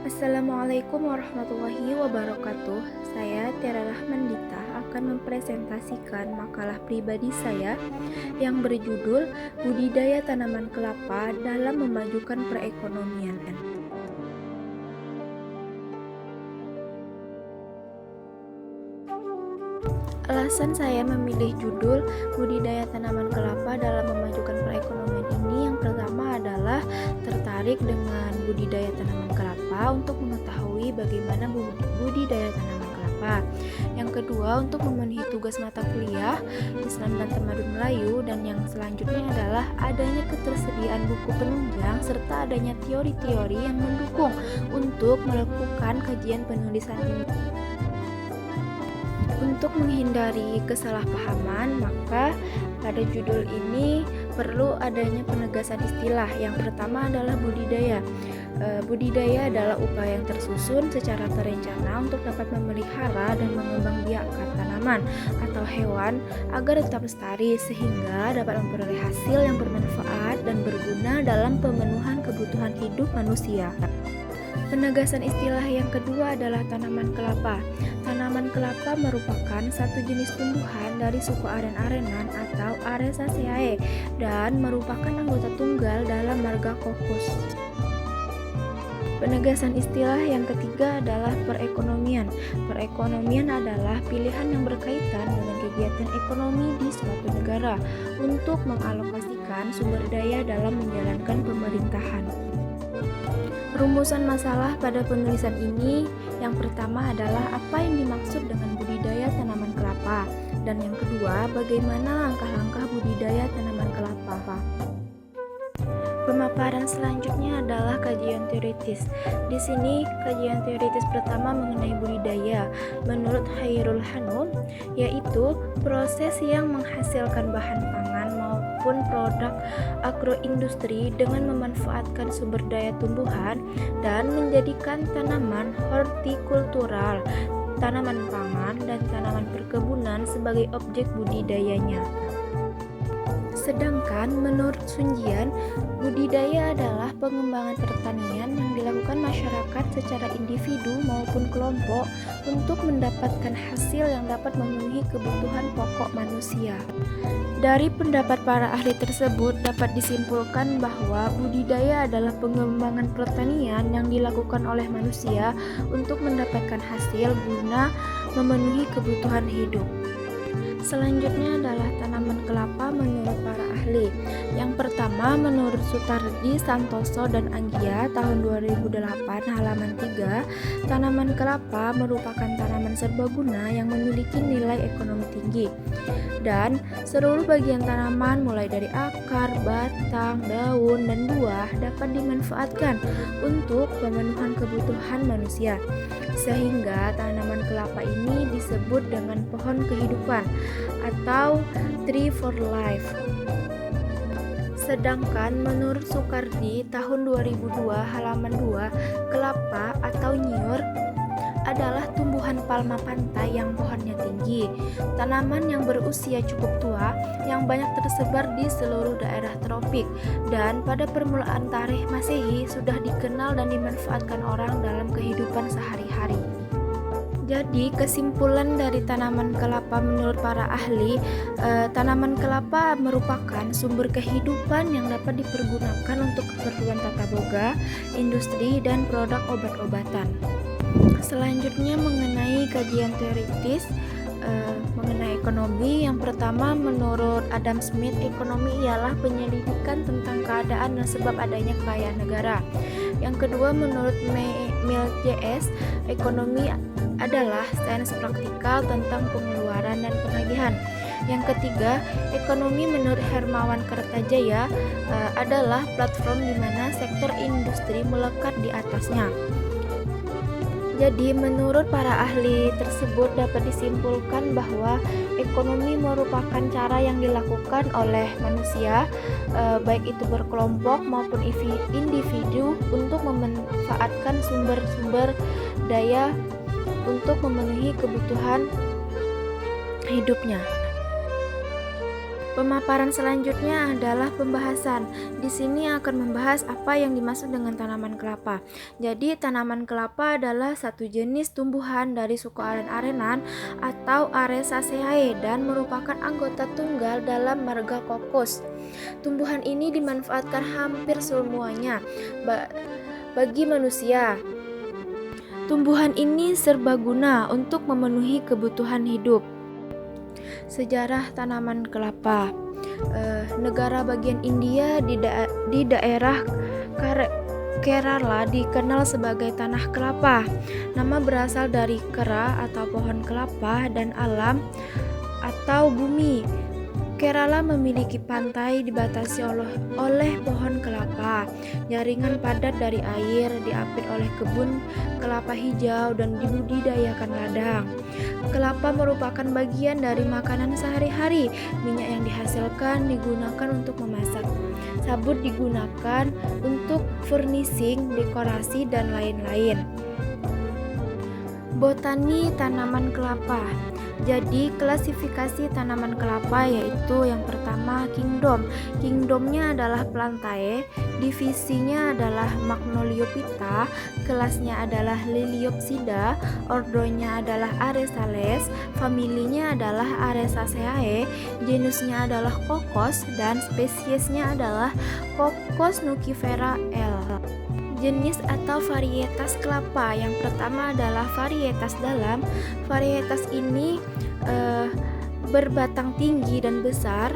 Assalamualaikum warahmatullahi wabarakatuh. Saya Tiara Rahmandita akan mempresentasikan makalah pribadi saya yang berjudul Budidaya Tanaman Kelapa dalam Memajukan Perekonomian. Alasan saya memilih judul Budidaya Tanaman Kelapa dalam Memajukan Perekonomian ini yang pertama adalah tertarik dengan budidaya tanaman kelapa untuk mengetahui bagaimana budidaya tanaman kelapa. Yang kedua, untuk memenuhi tugas mata kuliah Islam dan Tamadun Melayu, dan yang selanjutnya adalah adanya ketersediaan buku penunjang serta adanya teori-teori yang mendukung untuk melakukan kajian penulisan ini. Untuk menghindari kesalahpahaman, maka pada judul ini perlu adanya penegasan istilah. Yang pertama adalah budidaya. Budidaya adalah upaya yang tersusun secara terencana untuk dapat memelihara dan mengembangbiakkan tanaman atau hewan agar tetap lestari sehingga dapat memperoleh hasil yang bermanfaat dan berguna dalam pemenuhan kebutuhan hidup manusia. Penegasan istilah yang kedua adalah tanaman kelapa. Tanaman kelapa merupakan satu jenis tumbuhan dari suku aren-arenan atau Aresaceae dan merupakan anggota tunggal dalam marga Cocos. Penegasan istilah yang ketiga adalah perekonomian. Perekonomian adalah pilihan yang berkaitan dengan kegiatan ekonomi di suatu negara untuk mengalokasikan sumber daya dalam menjalankan pemerintahan. Rumusan masalah pada penulisan ini yang pertama adalah apa yang dimaksud dengan budidaya tanaman kelapa, dan yang kedua bagaimana langkah-langkah budidaya tanaman kelapa. Pemaparan selanjutnya adalah kajian teoritis. Di sini kajian teoritis pertama mengenai budidaya menurut Khairul Hanum, yaitu proses yang menghasilkan bahan pangan maupun produk agroindustri dengan memanfaatkan sumber daya tumbuhan dan menjadikan tanaman hortikultural, tanaman pangan, dan tanaman perkebunan sebagai objek budidayanya. Sedangkan menurut Sunjian, budidaya adalah pengembangan pertanian yang dilakukan masyarakat secara individu maupun kelompok untuk mendapatkan hasil yang dapat memenuhi kebutuhan pokok manusia. Dari pendapat para ahli tersebut dapat disimpulkan bahwa budidaya adalah pengembangan pertanian yang dilakukan oleh manusia untuk mendapatkan hasil guna memenuhi kebutuhan hidup. Selanjutnya adalah tanaman kelapa menurut para ahli. Yang pertama menurut Sutardi, Santoso, dan Anggia tahun 2008 halaman 3, tanaman kelapa merupakan tanaman serbaguna yang memiliki nilai ekonomi tinggi. Dan seluruh bagian tanaman mulai dari akar, batang, daun, dan buah dapat dimanfaatkan untuk pemenuhan kebutuhan manusia. Sehingga tanaman kelapa ini disebut dengan pohon kehidupan atau tree for life. Sedangkan menurut Sukardi tahun 2002 halaman 2, kelapa atau nyiur adalah tumbuhan palma pantai yang pohonnya tinggi, tanaman yang berusia cukup tua yang banyak tersebar di seluruh daerah tropik, dan pada permulaan tarikh Masehi sudah dikenal dan dimanfaatkan orang dalam kehidupan sehari-hari. Jadi kesimpulan dari tanaman kelapa menurut para ahli, tanaman kelapa merupakan sumber kehidupan yang dapat dipergunakan untuk keperluan tata boga, industri, dan produk obat-obatan. Selanjutnya mengenai kajian teoritis mengenai ekonomi, yang pertama menurut Adam Smith, ekonomi ialah penyelidikan tentang keadaan dan sebab adanya kekayaan negara. Yang kedua menurut Mill J.S., ekonomi adalah sains praktikal tentang pengeluaran dan penagihan. Yang ketiga, ekonomi menurut Hermawan Kertajaya adalah platform di mana sektor industri melekat di atasnya. Jadi menurut para ahli tersebut dapat disimpulkan bahwa ekonomi merupakan cara yang dilakukan oleh manusia, baik itu berkelompok maupun individu, untuk memanfaatkan sumber-sumber daya untuk memenuhi kebutuhan hidupnya. Pemaparan selanjutnya adalah pembahasan. Di sini akan membahas apa yang dimaksud dengan tanaman kelapa. Jadi, tanaman kelapa adalah satu jenis tumbuhan dari suku aren-arenan atau Aresaceae dan merupakan anggota tunggal dalam marga Cocos. Tumbuhan ini dimanfaatkan hampir semuanya bagi manusia. Tumbuhan ini serbaguna untuk memenuhi kebutuhan hidup. Sejarah tanaman kelapa. Negara bagian India di daerah Kerala dikenal sebagai tanah kelapa. Nama berasal dari kera atau pohon kelapa dan alam atau bumi. Kerala memiliki pantai dibatasi oleh pohon kelapa. Jaringan padat dari air diapit oleh kebun kelapa hijau dan dibudidayakan ladang. Kelapa merupakan bagian dari makanan sehari-hari. Minyak yang dihasilkan digunakan untuk memasak. Sabut digunakan untuk furnishing, dekorasi, dan lain-lain. Botani tanaman kelapa. Jadi klasifikasi tanaman kelapa yaitu yang pertama kingdom. Kingdomnya adalah Plantae, divisinya adalah Magnoliophyta, kelasnya adalah Liliopsida, ordonya adalah Aresales, familinya adalah Aresaceae, genusnya adalah Cocos dan spesiesnya adalah Cocos nucifera L. Jenis atau varietas kelapa. Yang pertama adalah varietas dalam. Varietas ini berbatang tinggi dan besar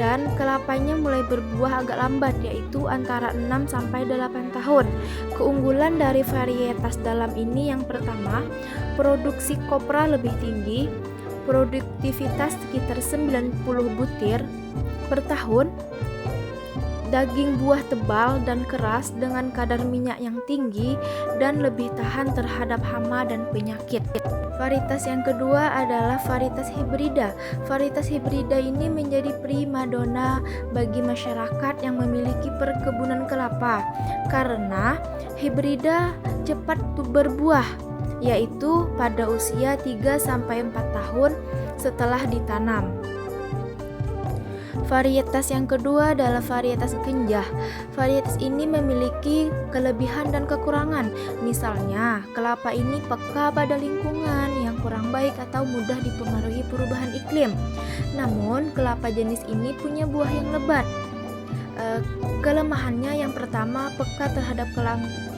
dan kelapanya mulai berbuah agak lambat, yaitu antara 6 sampai 8 tahun. Keunggulan dari varietas dalam ini yang pertama, produksi kopra lebih tinggi, produktivitas sekitar 90 butir per tahun. Daging buah tebal dan keras dengan kadar minyak yang tinggi dan lebih tahan terhadap hama dan penyakit. Varietas yang kedua adalah varietas hibrida. Varietas hibrida ini menjadi primadona bagi masyarakat yang memiliki perkebunan kelapa karena hibrida cepat berbuah, yaitu pada usia 3 sampai 4 tahun setelah ditanam. Varietas yang kedua adalah varietas kenjah. Varietas ini memiliki kelebihan dan kekurangan. Misalnya, kelapa ini peka pada lingkungan yang kurang baik atau mudah dipengaruhi perubahan iklim. Namun, kelapa jenis ini punya buah yang lebat. Kelemahannya yang pertama, peka terhadap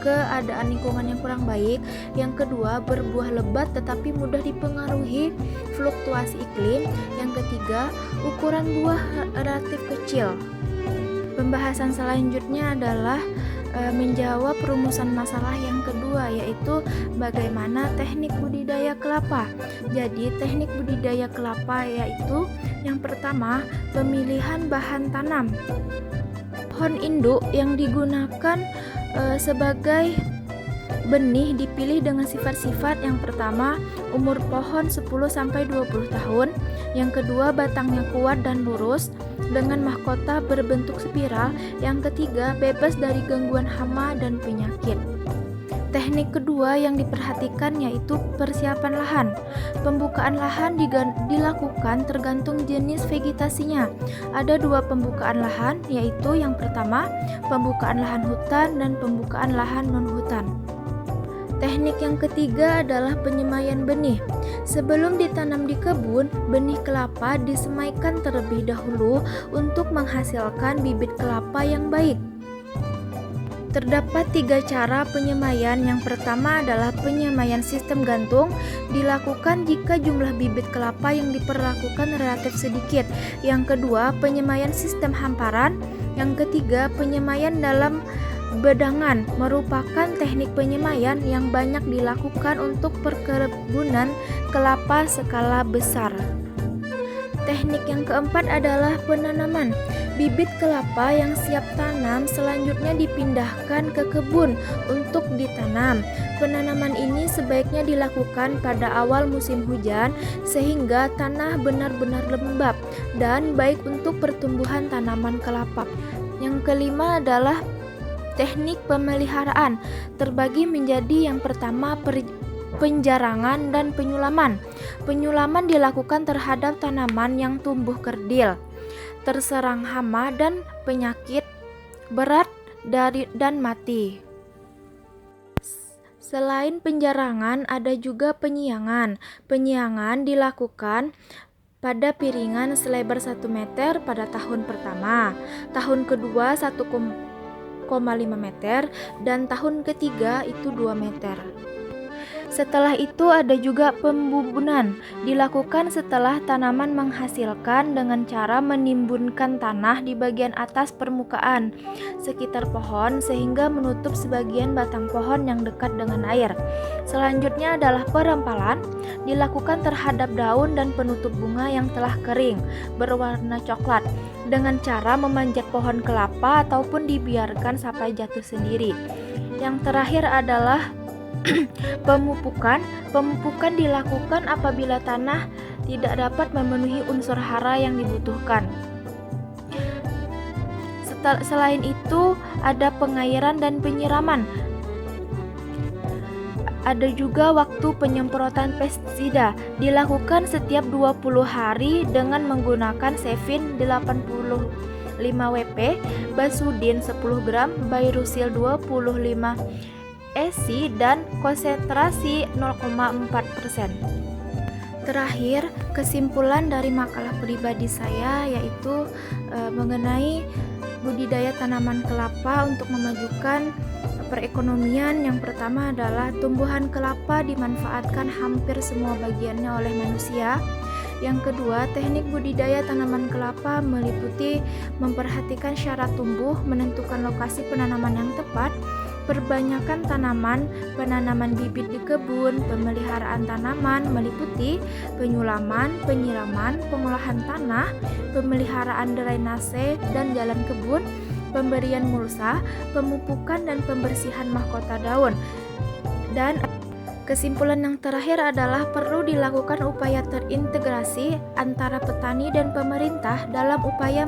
keadaan lingkungan yang kurang baik. Yang kedua, berbuah lebat tetapi mudah dipengaruhi fluktuasi iklim. Yang ketiga, ukuran buah relatif kecil. Pembahasan selanjutnya adalah menjawab rumusan masalah yang kedua, yaitu bagaimana teknik budidaya kelapa. Jadi teknik budidaya kelapa yaitu yang pertama, pemilihan bahan tanam. Pohon induk yang digunakan sebagai benih dipilih dengan sifat-sifat. Yang pertama, umur pohon 10-20 tahun. Yang kedua, batangnya kuat dan lurus dengan mahkota berbentuk spiral. Yang ketiga, bebas dari gangguan hama dan penyakit. Teknik kedua yang diperhatikan yaitu persiapan lahan. Pembukaan lahan dilakukan tergantung jenis vegetasinya. Ada 2 pembukaan lahan, yaitu yang pertama, pembukaan lahan hutan dan pembukaan lahan non-hutan. Teknik yang ketiga adalah penyemaian benih. Sebelum ditanam di kebun, benih kelapa disemaikan terlebih dahulu untuk menghasilkan bibit kelapa yang baik. Terdapat 3 cara penyemaian. Yang pertama adalah penyemaian sistem gantung, dilakukan jika jumlah bibit kelapa yang diperlakukan relatif sedikit. Yang kedua, penyemaian sistem hamparan. Yang ketiga, penyemaian dalam bedangan, merupakan teknik penyemaian yang banyak dilakukan untuk perkebunan kelapa skala besar. Teknik yang keempat adalah penanaman. Bibit kelapa yang siap tanam selanjutnya dipindahkan ke kebun untuk ditanam. Penanaman ini sebaiknya dilakukan pada awal musim hujan sehingga tanah benar-benar lembab dan baik untuk pertumbuhan tanaman kelapa. Yang kelima adalah teknik pemeliharaan, terbagi menjadi yang pertama penjarangan dan penyulaman. Penyulaman dilakukan terhadap tanaman yang tumbuh kerdil. terserang hama dan penyakit berat dan mati. Selain penjarangan, ada juga penyiangan. Penyiangan dilakukan pada piringan selebar 1 meter pada tahun pertama, tahun kedua 1,5 meter, dan tahun ketiga itu 2 meter. Setelah itu ada juga pembubunan, dilakukan setelah tanaman menghasilkan dengan cara menimbunkan tanah di bagian atas permukaan sekitar pohon sehingga menutup sebagian batang pohon yang dekat dengan air. Selanjutnya adalah perempalan, dilakukan terhadap daun dan penutup bunga yang telah kering berwarna coklat dengan cara memanjat pohon kelapa ataupun dibiarkan sampai jatuh sendiri. Yang terakhir adalah pemupukan. Pemupukan dilakukan apabila tanah tidak dapat memenuhi unsur hara yang dibutuhkan. Selain itu, ada pengairan dan penyiraman. Ada juga waktu penyemprotan pestisida, dilakukan setiap 20 hari dengan menggunakan Sevin 85 WP, Basudin 10 gram, Bairusil 25 ESI dan konsentrasi 0,4%. Terakhir, kesimpulan dari makalah pribadi saya yaitu mengenai budidaya tanaman kelapa untuk memajukan perekonomian. Yang pertama adalah tumbuhan kelapa dimanfaatkan hampir semua bagiannya oleh manusia. Yang kedua, teknik budidaya tanaman kelapa meliputi memperhatikan syarat tumbuh, menentukan lokasi penanaman yang tepat, perbanyakan tanaman, penanaman bibit di kebun, pemeliharaan tanaman meliputi penyulaman, penyiraman, pengolahan tanah, pemeliharaan drainase dan jalan kebun, pemberian mulsa, pemupukan dan pembersihan mahkota daun. Dan kesimpulan yang terakhir adalah perlu dilakukan upaya terintegrasi antara petani dan pemerintah dalam upaya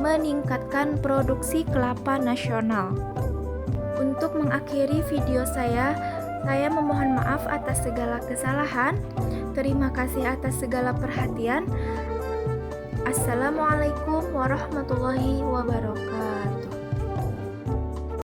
meningkatkan produksi kelapa nasional. Untuk mengakhiri video saya memohon maaf atas segala kesalahan. Terima kasih atas segala perhatian. Assalamualaikum warahmatullahi wabarakatuh.